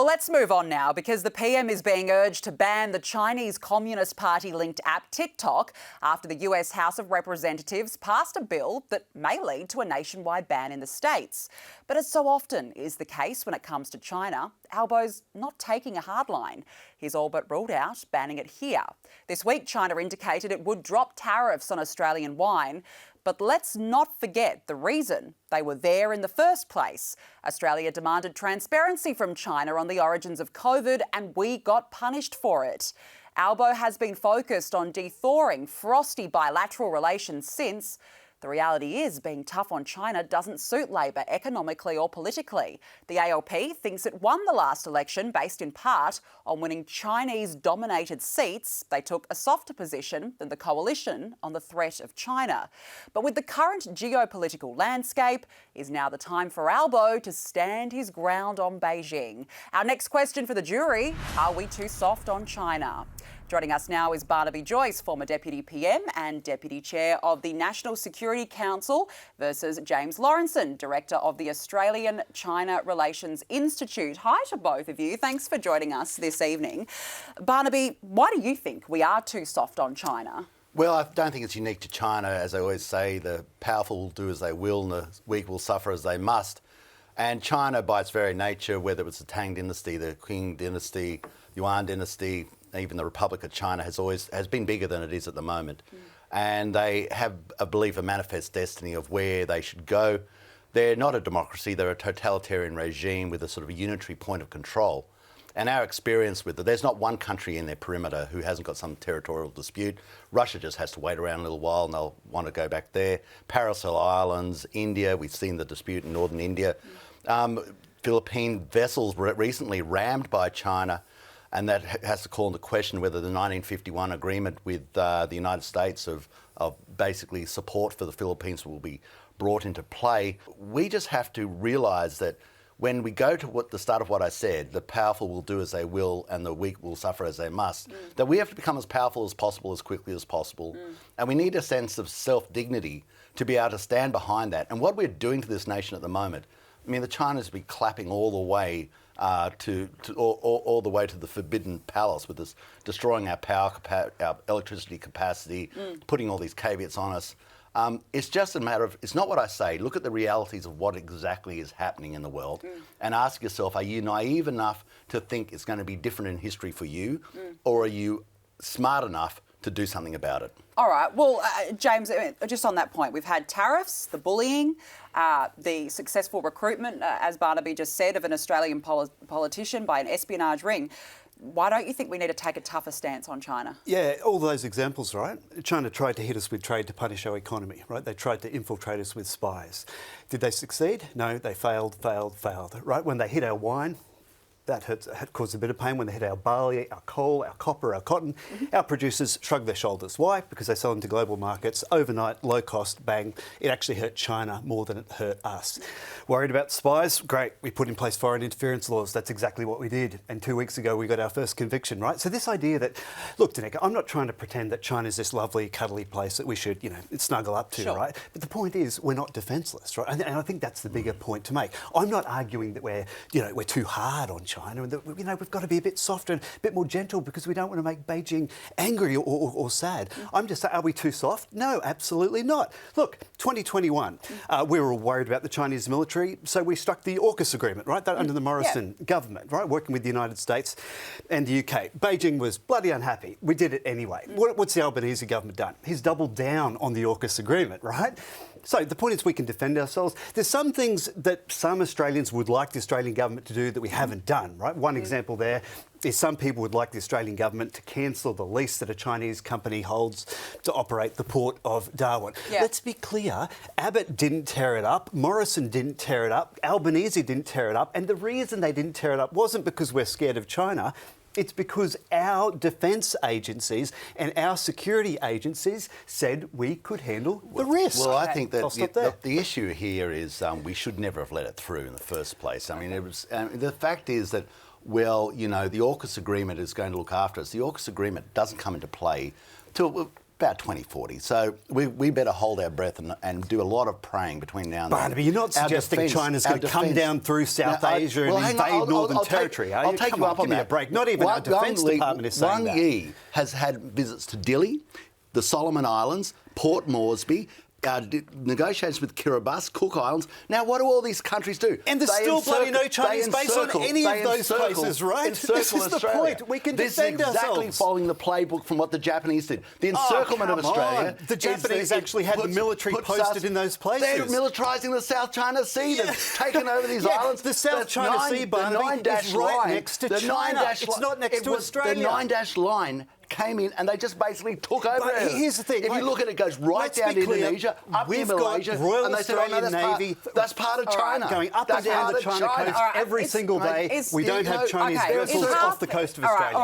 Well, let's move on now because the PM is being urged to ban the Chinese Communist Party-linked app TikTok after the US House of Representatives passed a bill that may lead to a nationwide ban in the States. But as so often is the case when it comes to China, Albo's not taking a hard line. He's all but ruled out banning it here. This week, China indicated it would drop tariffs on Australian wine. But let's not forget the reason they were there in the first place. Australia demanded transparency from China on the origins of COVID, and we got punished for it. Albo has been focused on de-thawing frosty bilateral relations since. The reality is being tough on China doesn't suit Labor economically or politically. The ALP thinks it won the last election based in part on winning Chinese-dominated seats. They took a softer position than the coalition on the threat of China. But with the current geopolitical landscape, is now the time for Albo to stand his ground on Beijing. Our next question for the jury, are we too soft on China? Joining us now is Barnaby Joyce, former Deputy PM and Deputy Chair of the National Security Council, versus James Laurenceson, Director of the Australian-China Relations Institute. Hi to both of you. Thanks for joining us this evening. Barnaby, why do you think we are too soft on China? Well, I don't think it's unique to China. As I always say, the powerful will do as they will and the weak will suffer as they must. And China, by its very nature, whether it's the Tang dynasty, the Qing dynasty, Yuan dynasty, even the Republic of China has been bigger than it is at the moment. And they have, I believe, a manifest destiny of where they should go. They're not a democracy, they're a totalitarian regime with a sort of a unitary point of control. And our experience with it, there's not one country in their perimeter who hasn't got some territorial dispute. Russia just has to wait around a little while and they'll want to go back there. Paracel Islands, India, we've seen the dispute in northern India. Philippine vessels were recently rammed by China, and that has to call into question whether the 1951 agreement with the United States of basically support for the Philippines will be brought into play. We just have to realise that when we go to the start of what I said, the powerful will do as they will and the weak will suffer as they must, that we have to become as powerful as possible, as quickly as possible. And we need a sense of self-dignity to be able to stand behind that. And what we're doing to this nation at the moment, I mean, the China's been clapping all the way all the way to the Forbidden Palace with this, destroying our our electricity capacity, putting all these caveats on us. It's just a matter of, it's not what I say. Look at the realities of what exactly is happening in the world and ask yourself, are you naive enough to think it's going to be different in history for you, or are you smart enough to do something about it? All right. Well, James, just on that point, we've had tariffs, the bullying, the successful recruitment, as Barnaby just said, of an Australian politician by an espionage ring. Why don't you think we need to take a tougher stance on China? Yeah, all those examples, right? China tried to hit us with trade to punish our economy, right? They tried to infiltrate us with spies. Did they succeed? No, they failed, right? When they hit our wine, that caused a bit of pain. When they hit our barley, our coal, our copper, our cotton, our producers shrug their shoulders. Why? Because they sell into global markets, overnight, low cost, bang. It actually hurt China more than it hurt us. Worried about spies? Great. We put in place foreign interference laws. That's exactly what we did. And 2 weeks ago, we got our first conviction, right? So this idea that, look, Danica, I'm not trying to pretend that China's this lovely, cuddly place that we should, snuggle up to, right? But the point is, we're not defenceless, right? And I think that's the bigger point to make. I'm not arguing that we're too hard on China and that, we've got to be a bit softer and a bit more gentle because we don't want to make Beijing angry or sad. I'm just saying, are we too soft? No, absolutely not. Look, 2021, we were all worried about the Chinese military, so we struck the AUKUS agreement, right? That under the Morrison government, right? Working with the United States and the UK. Beijing was bloody unhappy. We did it anyway. What's the Albanese government done? He's doubled down on the AUKUS agreement, right? So the point is we can defend ourselves. There's some things that some Australians would like the Australian government to do that we haven't done, right? One example there is some people would like the Australian government to cancel the lease that a Chinese company holds to operate the port of Darwin. Let's be clear, Abbott didn't tear it up, Morrison didn't tear it up, Albanese didn't tear it up, and the reason they didn't tear it up wasn't because we're scared of China. It's because our defence agencies and our security agencies said we could handle the risk. Well, I think that the issue here is we should never have let it through in the first place. I mean, it was, the fact is that, well, the AUKUS agreement is going to look after us. The AUKUS agreement doesn't come into play till about 2040. So we better hold our breath and do a lot of praying between now and then. Barnaby, you're not suggesting China's going to come down through South Asia and invade Northern Territory, are you? I'll take you up on give me that. a break. Not even our Defence Department is saying that. Wang Yi has had visits to Dili, the Solomon Islands, Port Moresby, negotiations with Kiribati, Cook Islands. Now, what do all these countries do? And there's still bloody no Chinese base on any of those places, right? This is the point. We can defend ourselves. This is exactly following the playbook from what the Japanese did. The encirclement of Australia. The Japanese actually had the military posted in those places. They're militarising the South China Sea. They've taken over these islands. The South China Sea, Barnaby, is right next to China. It's not next to Australia. The 9-dash line came in and they just basically took over. But here's the thing. If you look at it, it goes right down to Indonesia, up to Malaysia, Royal and they said, Australian Navy that's part of China. Going up and down the China coast every single day. We don't have Chinese vessels off the coast of Australia.